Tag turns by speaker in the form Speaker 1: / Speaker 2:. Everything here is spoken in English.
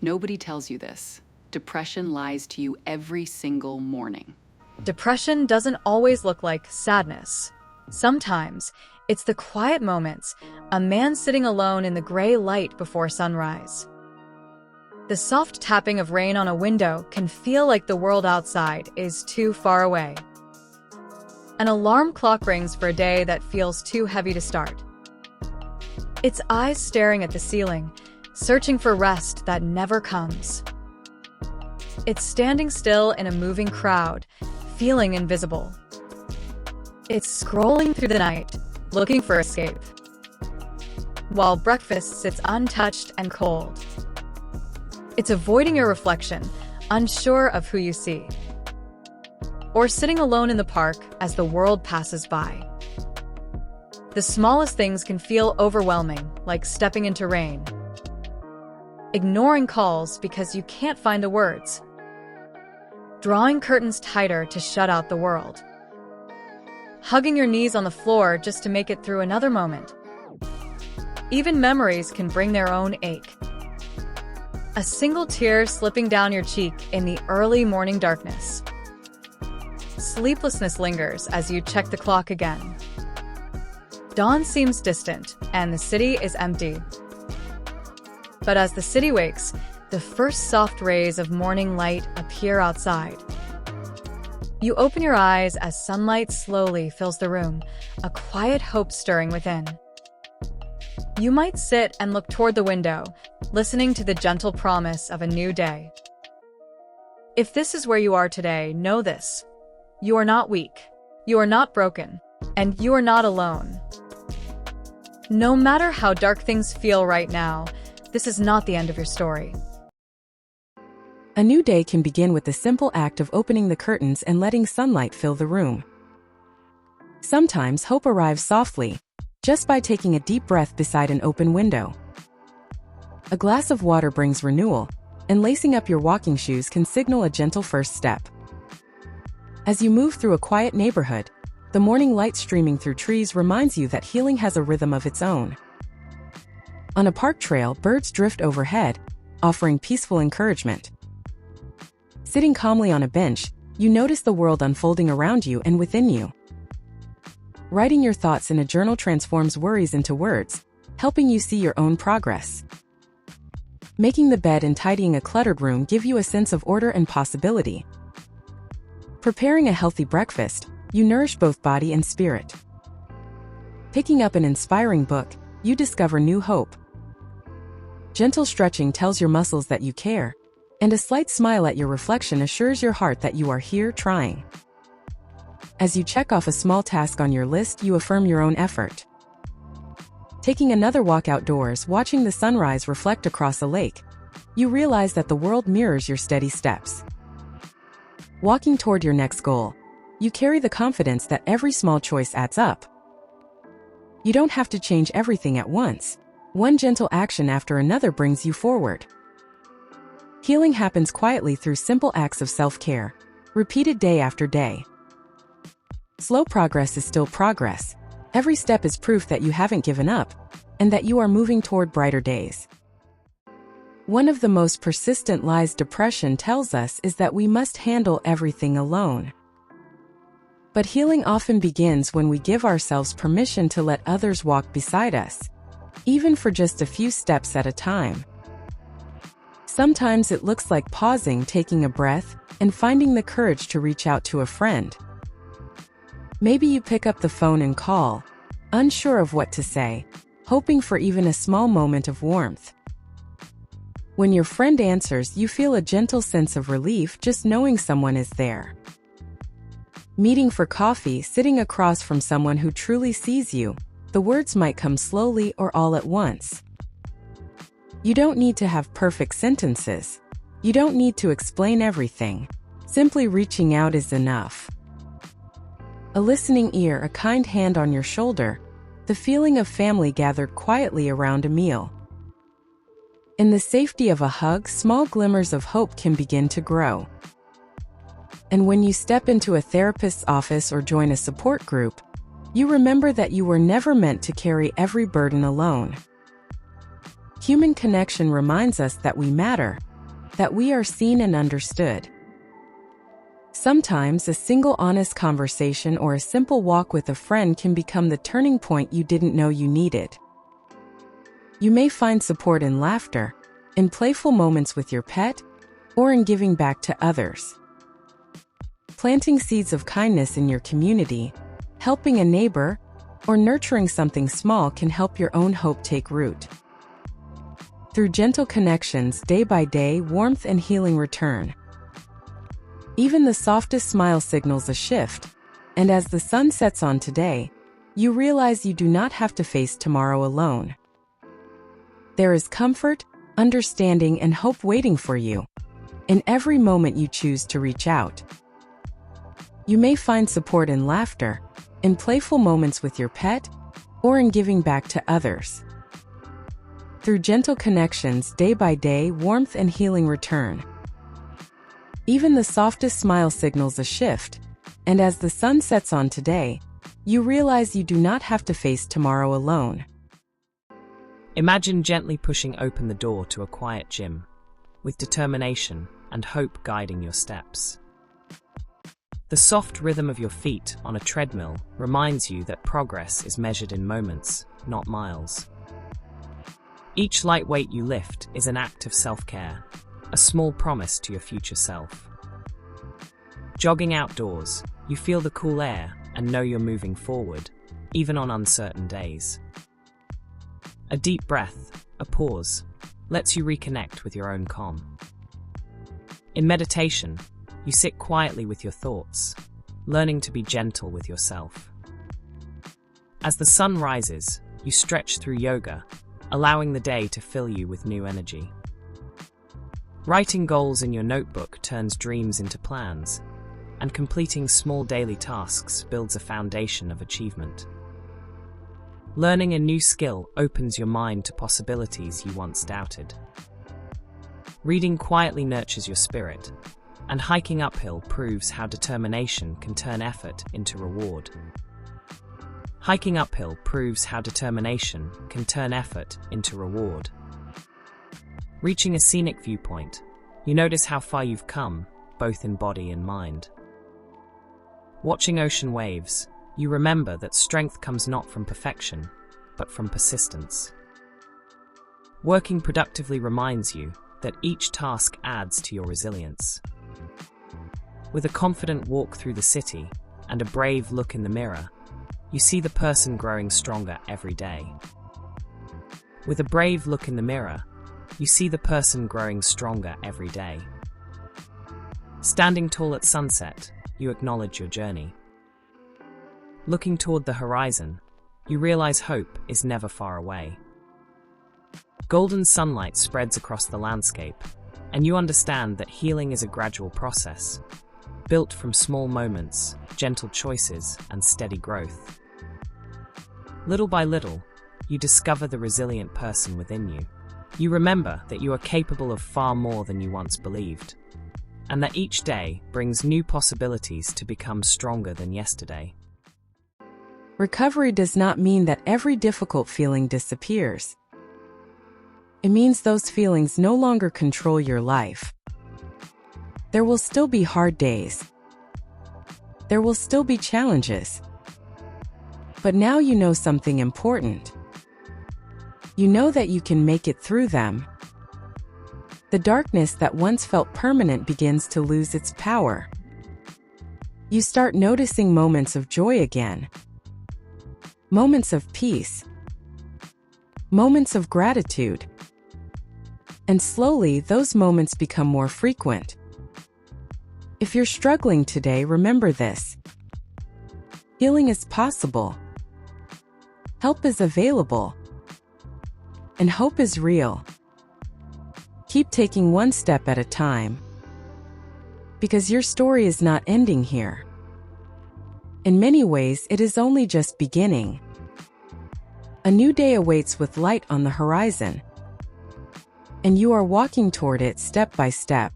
Speaker 1: Nobody tells you this. Depression lies to you every single morning.
Speaker 2: Depression doesn't always look like sadness. Sometimes, it's the quiet moments, a man sitting alone in the gray light before sunrise. The soft tapping of rain on a window can feel like the world outside is too far away. An alarm clock rings for a day that feels too heavy to start. Its eyes staring at the ceiling, searching for rest that never comes. It's standing still in a moving crowd, feeling invisible. It's scrolling through the night, looking for escape, while breakfast sits untouched and cold. It's avoiding your reflection, unsure of who you see. Or sitting alone in the park as the world passes by. The smallest things can feel overwhelming, like stepping into rain. Ignoring calls because you can't find the words. Drawing curtains tighter to shut out the world. Hugging your knees on the floor just to make it through another moment. Even memories can bring their own ache. A single tear slipping down your cheek in the early morning darkness. Sleeplessness lingers as you check the clock again. Dawn seems distant, and the city is empty. But as the city wakes, the first soft rays of morning light appear outside. You open your eyes as sunlight slowly fills the room, a quiet hope stirring within. You might sit and look toward the window, listening to the gentle promise of a new day. If this is where you are today, know this. You are not weak, you are not broken, and you are not alone. No matter how dark things feel right now, this is not the end of your story.
Speaker 3: A new day can begin with the simple act of opening the curtains and letting sunlight fill the room. Sometimes hope arrives softly, just by taking a deep breath beside an open window. A glass of water brings renewal, and lacing up your walking shoes can signal a gentle first step. As you move through a quiet neighborhood, the morning light streaming through trees reminds you that healing has a rhythm of its own. On a park trail, birds drift overhead, offering peaceful encouragement. Sitting calmly on a bench, you notice the world unfolding around you and within you. Writing your thoughts in a journal transforms worries into words, helping you see your own progress. Making the bed and tidying a cluttered room give you a sense of order and possibility. Preparing a healthy breakfast, you nourish both body and spirit. Picking up an inspiring book, you discover new hope. Gentle stretching tells your muscles that you care, and a slight smile at your reflection assures your heart that you are here trying. As you check off a small task on your list, you affirm your own effort. Taking another walk outdoors, watching the sunrise reflect across a lake, you realize that the world mirrors your steady steps. Walking toward your next goal, you carry the confidence that every small choice adds up. You don't have to change everything at once. One gentle action after another brings you forward. Healing happens quietly through simple acts of self-care, repeated day after day. Slow progress is still progress. Every step is proof that you haven't given up, and that you are moving toward brighter days. One of the most persistent lies depression tells us is that we must handle everything alone. But healing often begins when we give ourselves permission to let others walk beside us, even for just a few steps at a time. Sometimes it looks like pausing, taking a breath, and finding the courage to reach out to a friend. Maybe you pick up the phone and call, unsure of what to say, hoping for even a small moment of warmth. When your friend answers, you feel a gentle sense of relief just knowing someone is there. Meeting for coffee, sitting across from someone who truly sees you, the words might come slowly or all at once. You don't need to have perfect sentences. You don't need to explain everything. Simply reaching out is enough. A listening ear, a kind hand on your shoulder, the feeling of family gathered quietly around a meal. In the safety of a hug, small glimmers of hope can begin to grow. And when you step into a therapist's office or join a support group, you remember that you were never meant to carry every burden alone. Human connection reminds us that we matter, that we are seen and understood. Sometimes a single honest conversation or a simple walk with a friend can become the turning point you didn't know you needed. You may find support in laughter, in playful moments with your pet, or in giving back to others. Planting seeds of kindness in your community, helping a neighbor, or nurturing something small can help your own hope take root. Through gentle connections, day by day, warmth and healing return. Even the softest smile signals a shift, and as the sun sets on today, you realize you do not have to face tomorrow alone. There is comfort, understanding, and hope waiting for you in every moment you choose to reach out. You may find support in laughter, in playful moments with your pet, or in giving back to others. Through gentle connections, day by day, warmth and healing return. Even the softest smile signals a shift, and as the sun sets on today, you realize you do not have to face tomorrow alone.
Speaker 4: Imagine gently pushing open the door to a quiet gym, with determination and hope guiding your steps. The soft rhythm of your feet on a treadmill reminds you that progress is measured in moments, not miles. Each light weight you lift is an act of self-care, a small promise to your future self. Jogging outdoors, you feel the cool air and know you're moving forward, even on uncertain days. A deep breath, a pause, lets you reconnect with your own calm. In meditation, you sit quietly with your thoughts, learning to be gentle with yourself. As the sun rises, you stretch through yoga, allowing the day to fill you with new energy. Writing goals in your notebook turns dreams into plans, and completing small daily tasks builds a foundation of achievement. Learning a new skill opens your mind to possibilities you once doubted. Reading quietly nurtures your spirit, and hiking uphill proves how determination can turn effort into reward. Hiking uphill proves how determination can turn effort into reward. Reaching a scenic viewpoint, you notice how far you've come, both in body and mind. Watching ocean waves, you remember that strength comes not from perfection, but from persistence. Working productively reminds you that each task adds to your resilience. With a confident walk through the city and a brave look in the mirror, you see the person growing stronger every day. With a brave look in the mirror, you see the person growing stronger every day. Standing tall at sunset, you acknowledge your journey. Looking toward the horizon, you realize hope is never far away. Golden sunlight spreads across the landscape, and you understand that healing is a gradual process, built from small moments, gentle choices, and steady growth. Little by little, you discover the resilient person within you. You remember that you are capable of far more than you once believed, and that each day brings new possibilities to become stronger than yesterday.
Speaker 3: Recovery does not mean that every difficult feeling disappears. It means those feelings no longer control your life. There will still be hard days. There will still be challenges. But now you know something important. You know that you can make it through them. The darkness that once felt permanent begins to lose its power. You start noticing moments of joy again. Moments of peace. Moments of gratitude. And slowly, those moments become more frequent. If you're struggling today, remember this. Healing is possible. Help is available. And hope is real. Keep taking one step at a time. Because your story is not ending here. In many ways, it is only just beginning. A new day awaits with light on the horizon. And you are walking toward it step by step.